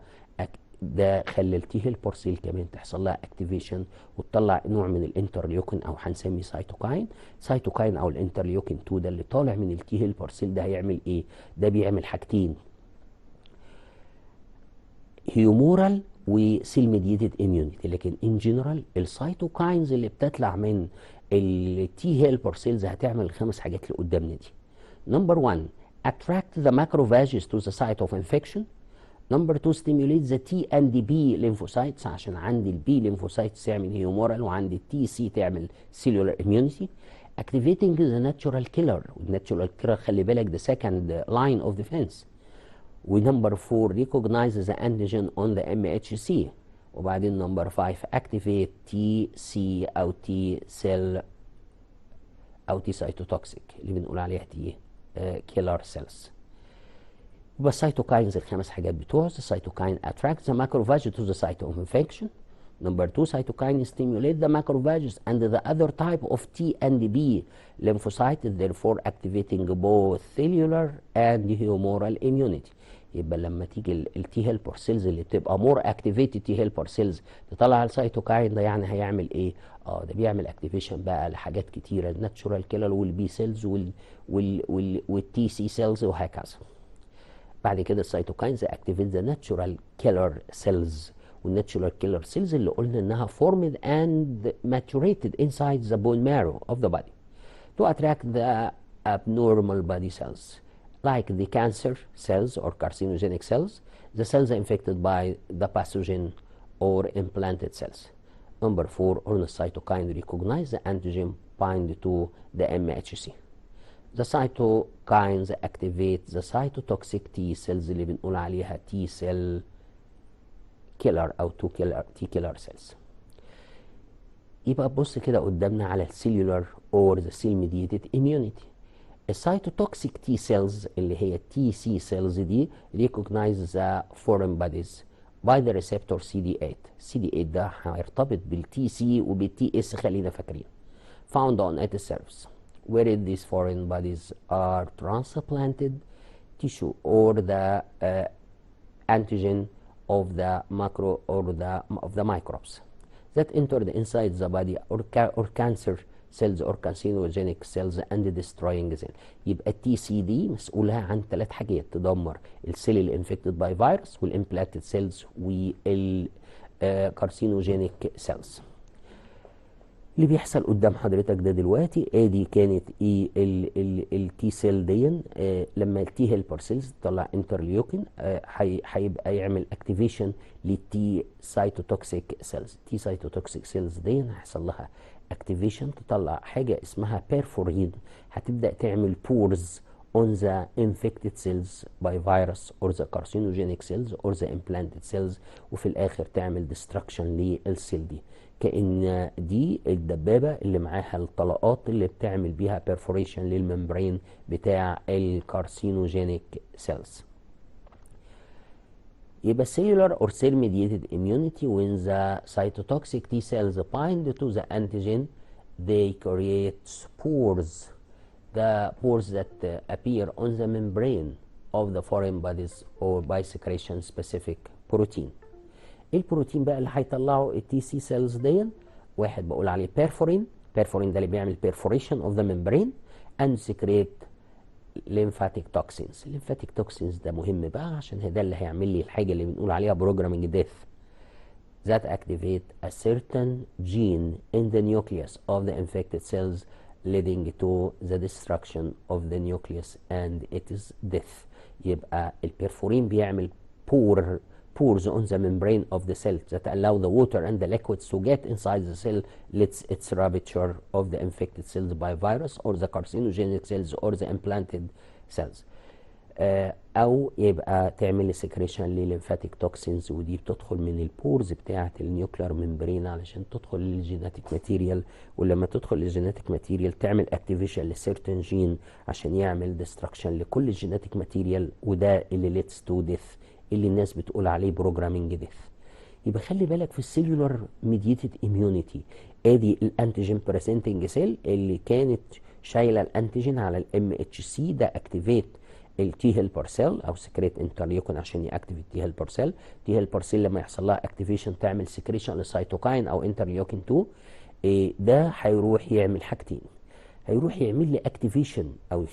ده خلى التي هيلبر سيل كمان تحصل لها اكتيفيشن وتطلع نوع من الانترليوكين او هنسميه سيتوكاين او الانترليوكين 2. ده اللي طالع من التي هيلبر سيل ده هيعمل ايه؟ ده بيعمل حاجتين هيومورال وسيل ميديتد اميونيتي، لكن ان جنرال السيتوكاينز اللي بتطلع من التي هيلبر سيلز هتعمل الخمس حاجات اللي قدامنا دي. نمبر 1 attract the macrophages to the site of infection. نمبر 2 stimulate the T and B lymphocytes عشان عندي البي lymphocytes تعمل هيومورال وعندي التي سي تعمل cellular immunity. activating the natural killer والناتشورال كيلر خلي بالك ده second line of defense. ونمبر 4 recognize the antigen on the MHC. وبعدين نمبر 5 activate تي سي او تي سيل او تي سايتوتوكسيك اللي بنقول عليها تي كيلر سيلز. يبقى السيتوكاينز الخمس حاجات بتوعه. السيتوكاين attracts the macrophage to the site of infection. Number 2 cytokine stimulate the macrophages and the other type of T and B lymphocytes therefore activating both cellular and humoral immunity. يبقى لما تيجي التي هيلبر سيلز اللي بتبقى مور اكتيفيتد تي هيلبر سيلز تطلع السيتوكاين ده يعني هيعمل ايه؟ ده بيعمل اكتيفيشن بقى لحاجات كتيره الناتشورال كيلر والبي سيلز والتي سي سيلز وهكذا. بعد كده السيتوكاينز اكتيفيت ذا ناتشورال كيلر سيلز والناتشورال كيلر سيلز اللي قلنا انها formed and maturated inside the bone marrow of the body to attract the abnormal body cells like the cancer cells or carcinogenic cells, the cells infected by the pathogen or implanted cells. Number 4 on the cytokine recognize the antigen bind to the MHC. The cytokines activate the cytotoxic T cells اللي بنقول عليها T cell killer أو T killer cells. يبقى بص كده قدامنا على السيلولار or the cell mediated immunity. السيتوتوكسيك T cells اللي هي T C cells دي recognize the foreign bodies by the receptor CD8. CD8 ده هيرتبط بالتي سي وبالتي اس خلينا فاكرين. Found on its surface. Where these foreign bodies are transplanted tissue or the antigen of the macro or of the microbes that enter the inside the body or cancer cells or carcinogenic cells and destroying them. يبقى التي سي دي مسؤولة عن 3 حاجات تدمر السيل اللي infected by virus والimplanted cells كارسينوجينيك سيلز. اللي بيحصل قدام حضرتك ده دلوقتي ادي كانت ايه التي سيل دي، لما التي هيلبر سيلز تطلع انترليوكين هيبقى يعمل اكتيفيشن للتي سايتوتوكسيك سيلز. التي سايتوتوكسيك سيلز دي هيحصل لها اكتيفيشن، تطلع حاجه اسمها بيرفورين، هتبدا تعمل بورز on the infected cells by virus or the carcinogenic cells or the implanted cells، وفي الاخر تعمل destruction للسيل دي. كأن دي الدبابة اللي معاها الطلقات اللي بتعمل بيها perforation للممبرين بتاع الكارسينوجينيك سيلز. يبقى cellular or cell mediated immunity when the cytotoxic T cells bind to the antigen they create spores. The pores that appear on the membrane of the foreign bodies or by secretion specific protein. البروتين بقى اللي هيطلعه التي سي سيلز دي، واحد بقول عليه بيرفورين. بيرفورين ده اللي بيعمل perforation of the membrane and secrete lymphatic toxins. lymphatic toxins ده مهم بقى عشان ده اللي هيعمل لي الحاجه اللي بنقول عليها programming death that activate a certain gene in the nucleus of the infected cells leading to the destruction of the nucleus and it is death. يبقى البيرفورين بيعمل pores on the membrane of the cell that allow the water and the liquids to get inside the cell, lets its rupture of the infected cells by virus or the carcinogenic cells or the implanted cells. او يبقى تعمل secretion للليمفاتيك توكسينز، ودي بتدخل من البورز بتاعه النيوكلير ممبرين علشان تدخل للجيناتيك ماتيريال، ولما تدخل للجيناتيك ماتيريال تعمل اكتيفيشن لسيرتن جين عشان يعمل ديستركشن لكل الجيناتيك ماتيريال، وده اللي ليتس تو ديث اللي الناس بتقول عليه بروجرامينج ديث. يبقى خلي بالك في السيلولار ميديتد اميونيتي، ادي الانتيجين بريزنتنج سيل اللي كانت شايله الانتيجين على الام اتش سي، ده اكتيفيت التي هيلبر سيل او سكريت انترليوكين عشان ياكتيفيت التي هيلبر سيل. التي هيلبر سيل لما يحصل لها اكتيفيشن تعمل سكريشن للسيتوكاين او انترليوكين 2. ده هيروح يعمل حاجتين، هيروح يعمل لي اكتيفيشن او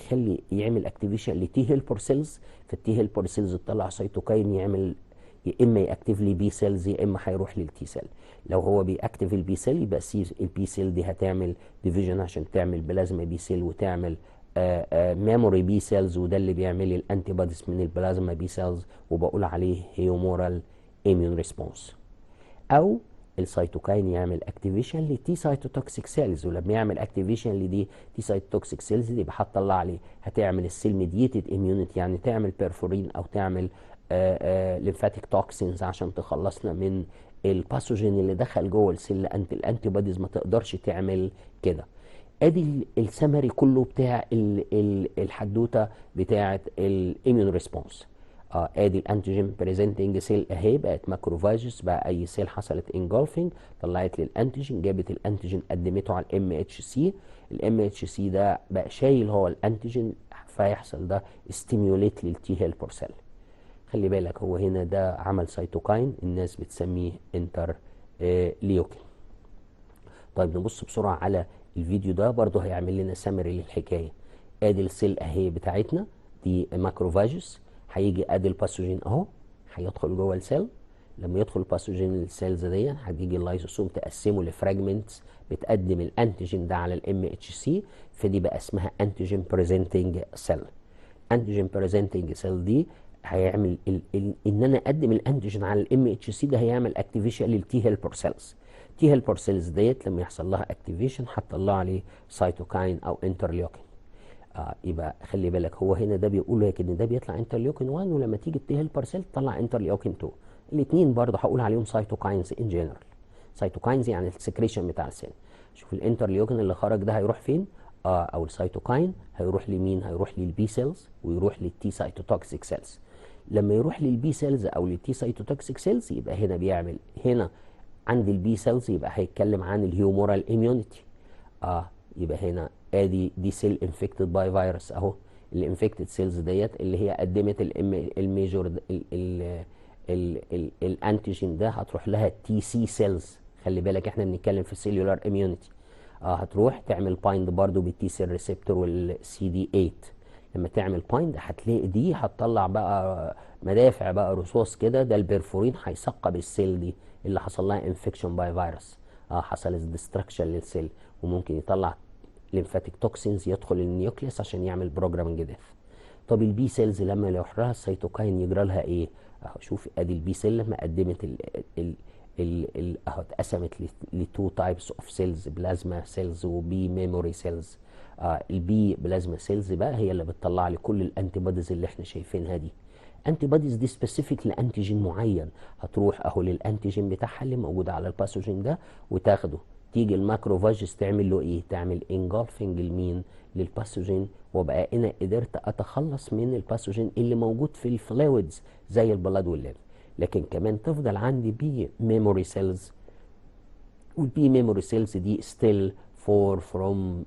يعمل اكتيفيشن لتي هيلبر سيلز، فالتي هيلبر سيلز تطلع سيتوكاين يعمل يا اما ياكتيف لي بي سيلز يا اما هيروح للتي سيل. لو هو بياكتيف البي سيل يبقى البي سيل دي هتعمل ديفيجن عشان تعمل بلازما بي سيل وتعمل ميموري بي سيلز، وده اللي بيعمل لي الانتي بوديز من البلازما بي سيلز وبقول عليه هيومورال اميون ريسبونس. او السيتوكاين يعمل اكتيفيشن لتي سايتوتوكسيك سيلز، ولما يعمل اكتيفيشن لدي تي سايتوتوكسيك سيلز دي يبقى هتطلع لي هتعمل السيل ميديتد اميونيتي، يعني تعمل بيرفورين او تعمل ليمفاتيك توكسينز عشان تخلصنا من الباثوجين اللي دخل جوه السيل. الانتي بوديز ما تقدرش تعمل كده. ادي السمري كله بتاع الحدوته بتاعه الاميون ريسبونس. ادي الانتيجين بريزنتنج سيل اهي بقت ماكروفاجز، بقى اي سيل حصلت انجولفنج طلعت لي الانتيجين، جابت الانتيجين قدمته على الام اتش سي، الام اتش سي ده بقى شايل هو الانتيجين، فيحصل ده ستيميوليت للتي هيلبر سيل. خلي بالك هو هنا ده عمل سيتوكاين الناس بتسميه انتر ليوكين. طيب نبص بسرعه على الفيديو ده برضه هيعمل لنا سمري للحكايه. ادي السيل اهي بتاعتنا دي ماكروفاجز، هيجي ادي الباثوجين اهو هيدخل جوه السيل. لما يدخل الباثوجين السيلز دي هتيجي اللايسوسوم تقسمه لفراجمنتس بتقدم الانتيجين ده على الام اتش سي، فدي بقى اسمها انتيجين بريزنتنج سيل. انتيجين بريزنتنج سيل دي هيعمل ان انا اقدم الانتيجين على الام اتش سي، ده هيعمل اكتيفيشن للتي هيلبر سيلز. تي هيلبر سيلز ديت لما يحصل لها اكتيفيشن هتطلع لي سيتوكاين او انترليوكين. يبقى خلي بالك هو هنا ده بيقول لك ان ده بيطلع انترليوكين 1، ولما تيجي التي هيلبر سيل تطلع انترليوكين 2. الاثنين برضه هقول عليهم سيتوكاينز ان جنرال. سيتوكاينز يعني السكريشن بتاع السيل. شوف الانترليوكين اللي خرج ده هيروح فين؟ او السيتوكاين هيروح لمين؟ هيروح للبي سيلز ويروح للتي سايتوتوكسيك سيلز. لما يروح للبي سيلز او للتي سايتوتوكسيك سيلز يبقى هنا بيعمل هنا عند البي سيلز يبقى هيتكلم عن الهيومورال اميونيتي. يبقى هنا ادي دي سيل انفكتد باي فيروس اهو. الانفكتد سيلز ديت اللي هي قدمت الميجور الانتيجين ده هتروح لها تي سي سيلز. خلي بالك احنا بنتكلم في السيلولار اميونيتي. هتروح تعمل بايند برضو بالتي سيل ريسبتور والسي دي 8. لما تعمل بايند هتلاقي دي هتطلع بقى مدافع بقى رصاص كده، ده البرفورين هيثقب السيل دي اللي حصل لها انفكشن باي فيروس، حصل ديستركشن للسيل، وممكن يطلع ليمفاتيك توكسينز يدخل النيوكليس عشان يعمل بروجرامنج ديث. طب البي سيلز لما يروح لها السيتوكاين يجرى لها ايه؟ اهو شوف ادي البي سيل لما قدمت اهو اتقسمت لتو تايبس اوف سيلز، بلازما سيلز وبي ميموري سيلز. البي بلازما سيلز بقى هي اللي بتطلع لي كل الانتي بوديز اللي احنا شايفينها دي. انتي بوديز دي سبيسيفيك لانتيجين معين، هتروح اهو للانتيجين بتاعها اللي موجود على الباثوجين ده وتاخده، تيجي الماكروفاجز تعمل له ايه؟ تعمل انجولفنج لمين؟ للباثوجين، وبقى انا قدرت اتخلص من الباثوجين اللي موجود في الفلويدز زي البلاد والليف. لكن كمان تفضل عندي بي ميموري سيلز، والبي ميموري سيلز دي still for from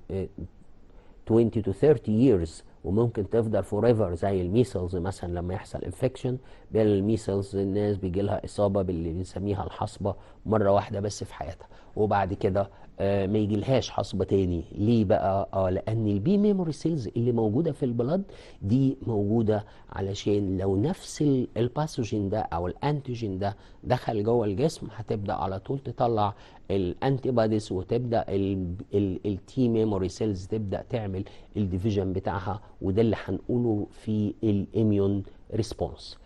20 to 30 years، وممكن تفضل forever زي الميسلز مثلا. لما يحصل انفكشن بالميسلز الناس بيجي لها اصابه باللي بنسميها الحصبه مره واحده بس في حياتها، وبعد كده ما يجيلهاش حصبه تاني. ليه بقى؟ لان البي ميموري سيلز اللي موجوده في البلد دي موجوده علشان لو نفس الباثوجين ده او الانتيجين ده دخل جوه الجسم هتبدا على طول تطلع الانتي بوديز، وتبدا التي ميموري سيلز تبدا تعمل الديفيجن بتاعها، وده اللي هنقوله في الاميون ريسبونس.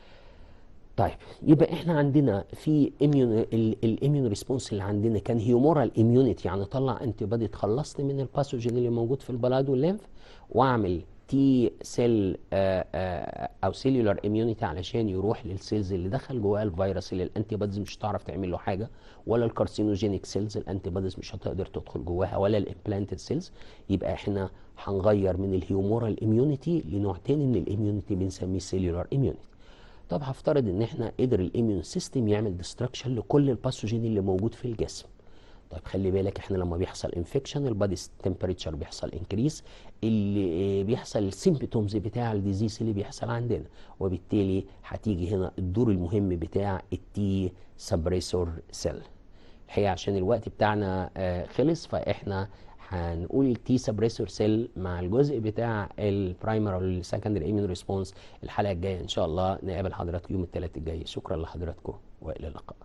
طيب يبقى احنا عندنا في الاميون ريسبونس اللي عندنا كان هيومورال اميونيتي، يعني طلع انتي بودي تخلصت من الباثوجين اللي موجود في البلاد والليمف، واعمل تي سيل او سيلولار اميونيتي علشان يروح للسيلز اللي دخل جواه الفيروس اللي الانتي بوديز مش هتعرف تعمل له حاجه، ولا الكارسينوجينيك سيلز الانتي بوديز مش هتقدر تدخل جواها، ولا الامبلانتد سيلز. يبقى احنا هنغير من الهيومورال اميونيتي لنوع تاني من الاميونيتي بنسميه سيلولار اميونيتي. طب هفترض ان احنا قدر الاميون سيستم يعمل ديستراكشن لكل الباثوجين اللي موجود في الجسم. طيب خلي بالك احنا لما بيحصل انفكشن البادي تمبريتشر بيحصل انكريس، اللي بيحصل السيمبتومز بتاع الديزيز اللي بيحصل عندنا، وبالتالي هتيجي هنا الدور المهم بتاع التي سبريسور سيل. الحقيقه عشان الوقت بتاعنا خلص، فاحنا هنقول التي سبريسور سيل مع الجزء بتاع البرايمر والسكندري اميون ريسبونس الحلقه الجايه ان شاء الله. نقابل حضراتكم يوم الثلاث الجاي. شكرا لحضراتكم والى اللقاء.